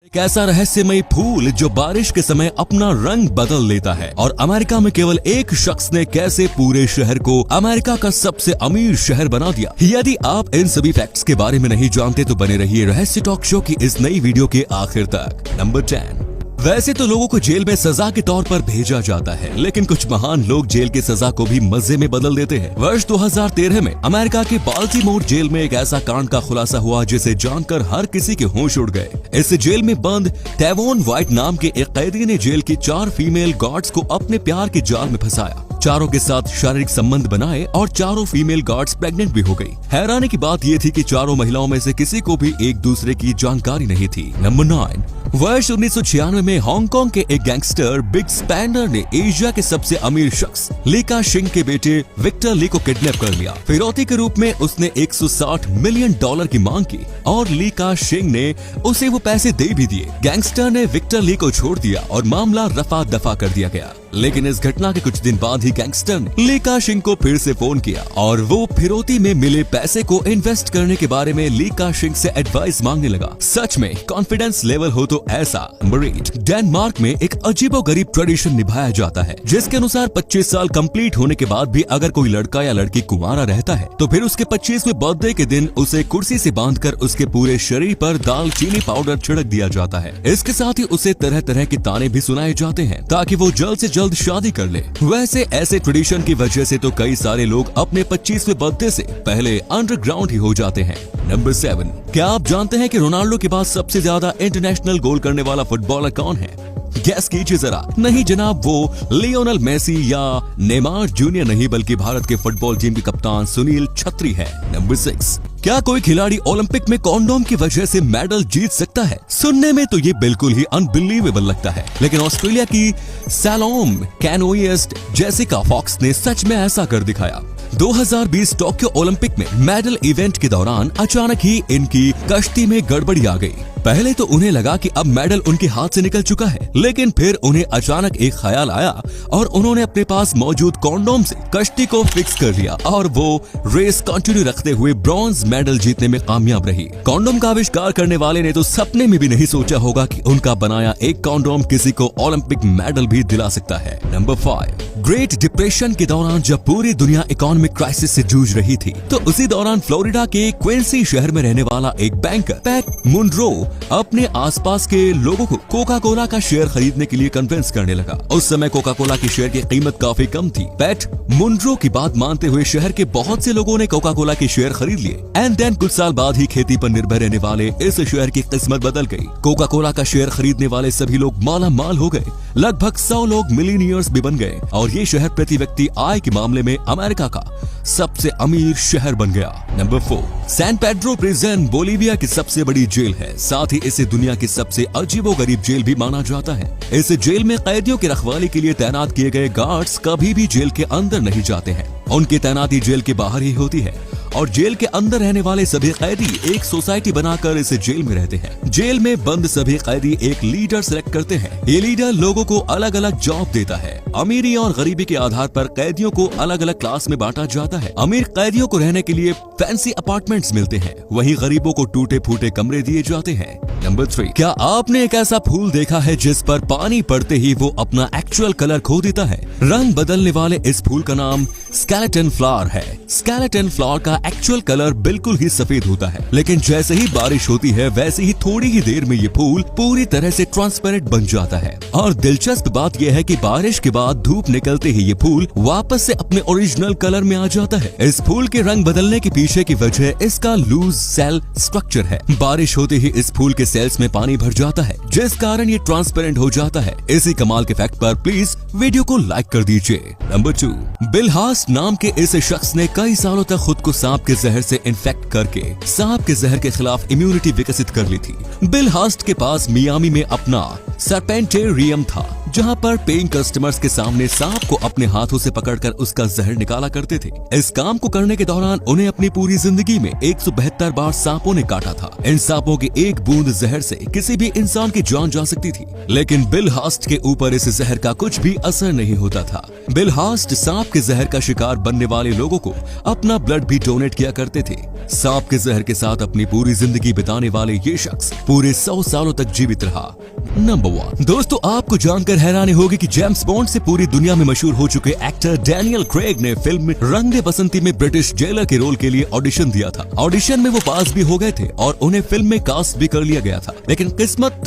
एक ऐसा रहस्यमय फूल जो बारिश के समय अपना रंग बदल लेता है और अमेरिका में केवल एक शख्स ने कैसे पूरे शहर को अमेरिका का सबसे अमीर शहर बना दिया। यदि आप इन सभी फैक्ट्स के बारे में नहीं जानते तो बने रहिए रहस्य टॉक शो की इस नई वीडियो के आखिर तक। नंबर 10। वैसे तो लोगों को जेल में सजा के तौर पर भेजा जाता है, लेकिन कुछ महान लोग जेल की सजा को भी मजे में बदल देते हैं। वर्ष 2013 में अमेरिका के बाल्टीमोर जेल में एक ऐसा कांड का खुलासा हुआ जिसे जानकर हर किसी के होश उड़ गए। इस जेल में बंद टैवोन व्हाइट नाम के एक कैदी ने जेल की 4 फीमेल गार्ड्स को अपने प्यार के जाल में फंसाया, चारों के साथ शारीरिक संबंध बनाए और चारों फीमेल गार्ड्स प्रेग्नेंट भी हो गई। हैरानी की बात ये थी कि चारों महिलाओं में से किसी को भी एक दूसरे की जानकारी नहीं थी। नंबर 9। वर्ष 1996 में हांगकांग के एक गैंगस्टर बिग स्पेंडर ने एशिया के सबसे अमीर शख्स ली का शिंग के बेटे विक्टर ली को किडनैप कर लिया। फिरौती के रूप में उसने $160 मिलियन की मांग की और ली का शिंग ने उसे वो पैसे दे भी दिए। गैंगस्टर ने विक्टर ली को छोड़ दिया और मामला रफा दफा कर दिया गया। लेकिन इस घटना के कुछ दिन बाद ही गैंगस्टर ने ली का शिंग को फिर से फोन किया और वो फिरौती में मिले पैसे को इन्वेस्ट करने के बारे में ली का शिंग से एडवाइस मांगने लगा। सच में कॉन्फिडेंस लेवल हो तो ऐसा। नंबर 8। डेनमार्क में एक अजीबोगरीब ट्रेडिशन निभाया जाता है जिसके अनुसार 25 साल कंप्लीट होने के बाद भी अगर कोई लड़का या लड़की कुंवारा रहता है तो फिर उसके 25वें बर्थडे के दिन उसे कुर्सी से बांधकर उसके पूरे शरीर पर दालचीनी पाउडर छिड़क दिया जाता है। इसके साथ ही उसे तरह तरह के ताने भी सुनाए जाते हैं ताकि वो जल्द से जल्द शादी कर ले। वैसे ऐसे ट्रेडिशन की वजह से तो कई सारे लोग अपने 25वें बर्थडे से पहले अंडरग्राउंड ही हो जाते हैं। नंबर 7। क्या आप जानते हैं कि रोनाल्डो के बाद सबसे ज्यादा इंटरनेशनल गोल करने वाला फुटबॉलर कौन है? गैस कीजिए जरा। नहीं जनाब, वो लियोनेल मेसी या नेमार जूनियर नहीं बल्कि भारत के फुटबॉल टीम के कप्तान सुनील छेत्री है। नंबर 6। क्या कोई खिलाड़ी ओलंपिक में कॉन्डोम की वजह से मेडल जीत सकता है? सुनने में तो ये बिल्कुल ही अनबिलीवेबल लगता है, लेकिन ऑस्ट्रेलिया की सैलोम कैनोइस्ट जेसिका फॉक्स ने सच में ऐसा कर दिखाया। 2020 टोक्यो ओलंपिक में मेडल इवेंट के दौरान अचानक ही इनकी कश्ती में गड़बड़ी आ गई। पहले तो उन्हें लगा कि अब मेडल उनके हाथ से निकल चुका है, लेकिन फिर उन्हें अचानक एक ख्याल आया और उन्होंने अपने पास मौजूद कॉन्डोम से कश्ती को फिक्स कर लिया और वो रेस कंटिन्यू रखते हुए ब्रॉन्ज मेडल जीतने में कामयाब रही। कॉन्डोम का आविष्कार करने वाले ने तो सपने में भी नहीं सोचा होगा कि उनका बनाया एक कॉन्डोम किसी को ओलंपिक मेडल भी दिला सकता है। नंबर 5। ग्रेट डिप्रेशन के दौरान जब पूरी दुनिया इकोनॉमिक क्राइसिस से जूझ रही थी तो उसी दौरान फ्लोरिडा के क्विंसी शहर में रहने वाला एक बैंकर पैट मुनरो अपने आसपास के लोगों को कोका कोला का शेयर खरीदने के लिए कन्विंस करने लगा। उस समय कोका कोला की शेयर की कीमत काफी कम थी। पैट मुनरो की बात मानते हुए शहर के बहुत से लोगों ने कोका कोला के शेयर खरीद लिए। एंड देन कुछ साल बाद ही खेती पर निर्भर रहने वाले इस शहर की किस्मत बदल गई। कोका कोला का शेयर खरीदने वाले सभी लोग माला माल हो गए। लगभग 100 लोग मिलीनियर्स भी बन गए और ये शहर प्रति व्यक्ति आय के मामले में अमेरिका का सबसे अमीर शहर बन गया। Number 4। San Pedro prison Bolivia की सबसे बड़ी जेल है, साथ ही इसे दुनिया की सबसे अजीबोगरीब जेल भी माना जाता है। इस जेल में कैदियों की रखवाली के लिए तैनात किए गए गार्ड्स कभी भी जेल के अंदर नहीं जाते हैं। उनकी तैनाती जेल के बाहर ही होती है और जेल के अंदर रहने वाले सभी कैदी एक सोसाइटी बनाकर इस जेल में रहते हैं। जेल में बंद सभी कैदी एक लीडर सेलेक्ट करते हैं। ये लीडर लोगों को अलग अलग जॉब देता है। अमीरी और गरीबी के आधार पर कैदियों को अलग अलग क्लास में बांटा जाता है। अमीर कैदियों को रहने के लिए फैंसी अपार्टमेंट्स मिलते हैं, वहीं गरीबों को टूटे फूटे कमरे दिए जाते हैं। नंबर 3। क्या आपने एक ऐसा फूल देखा है जिस पर पानी पड़ते ही वो अपना एक्चुअल कलर खो देता है? रंग बदलने वाले इस फूल का नाम स्केलेटन फ्लावर है। स्केलेटन फ्लावर का एक्चुअल कलर बिल्कुल ही सफेद होता है, लेकिन जैसे ही बारिश होती है वैसे ही थोड़ी ही देर में ये फूल पूरी तरह से ट्रांसपेरेंट बन जाता है। और दिलचस्प बात यह है कि बारिश के बाद धूप निकलते ही ये फूल वापस से अपने ओरिजिनल कलर में आ जाता है। इस फूल के रंग बदलने के पीछे की वजह इसका लूज सेल स्ट्रक्चर है। बारिश होते ही इस फूल के सेल्स में पानी भर जाता है जिस कारण ये ट्रांसपेरेंट हो जाता है। इसी कमाल के फैक्ट पर प्लीज वीडियो को लाइक कर दीजिए। नंबर 2। बिल हास्ट नाम के इस शख्स ने कई सालों तक खुद को सांप के जहर से इन्फेक्ट करके सांप के जहर के खिलाफ इम्यूनिटी विकसित कर ली थी। बिल हास्ट के पास मियामी में अपना सर्पेंटेरियम था जहां पर पेइंग कस्टमर्स के सामने सांप को अपने हाथों से पकड़कर उसका जहर निकाला करते थे। इस काम को करने के दौरान उन्हें अपनी पूरी जिंदगी में 172 बार सांपों ने काटा था। इन सांपों की एक बूंद जहर से किसी भी इंसान की जान जा सकती थी, लेकिन बिल हास्ट के ऊपर इस जहर का कुछ भी असर नहीं होता था। बिल हास्ट सांप के जहर का शिकार बनने वाले लोगों को अपना ब्लड भी डोनेट किया करते थे। सांप के जहर के साथ अपनी पूरी जिंदगी बिताने वाले ये शख्स पूरे 100 सालों तक जीवित रहा। नंबर 1। दोस्तों, आपको जानकर हैरानी होगी कि जेम्स बॉन्ड से पूरी दुनिया में मशहूर हो चुके एक्टर डैनियल क्रेग ने फिल्म रंग दे बसंती में ब्रिटिश जेलर के रोल के लिए ऑडिशन दिया था। ऑडिशन में वो पास भी हो गए थे और उन्हें फिल्म में कास्ट भी कर लिया गया था, लेकिन किस्मत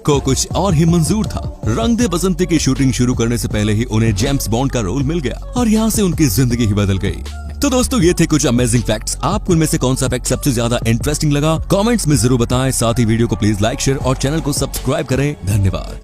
को कुछ और ही मंजूर था। रंग दे बसंती की शूटिंग शुरू करने से पहले ही उन्हें जेम्स बॉन्ड का रोल मिल गया और यहाँ से उनकी जिंदगी ही बदल गई। तो दोस्तों, ये थे कुछ अमेजिंग फैक्ट्स। आपको इनमें से कौन सा फैक्ट सबसे ज्यादा इंटरेस्टिंग लगा, कमेंट्स में जरूर बताएं। साथ ही वीडियो को प्लीज लाइक, शेयर और चैनल को सब्सक्राइब करें। धन्यवाद।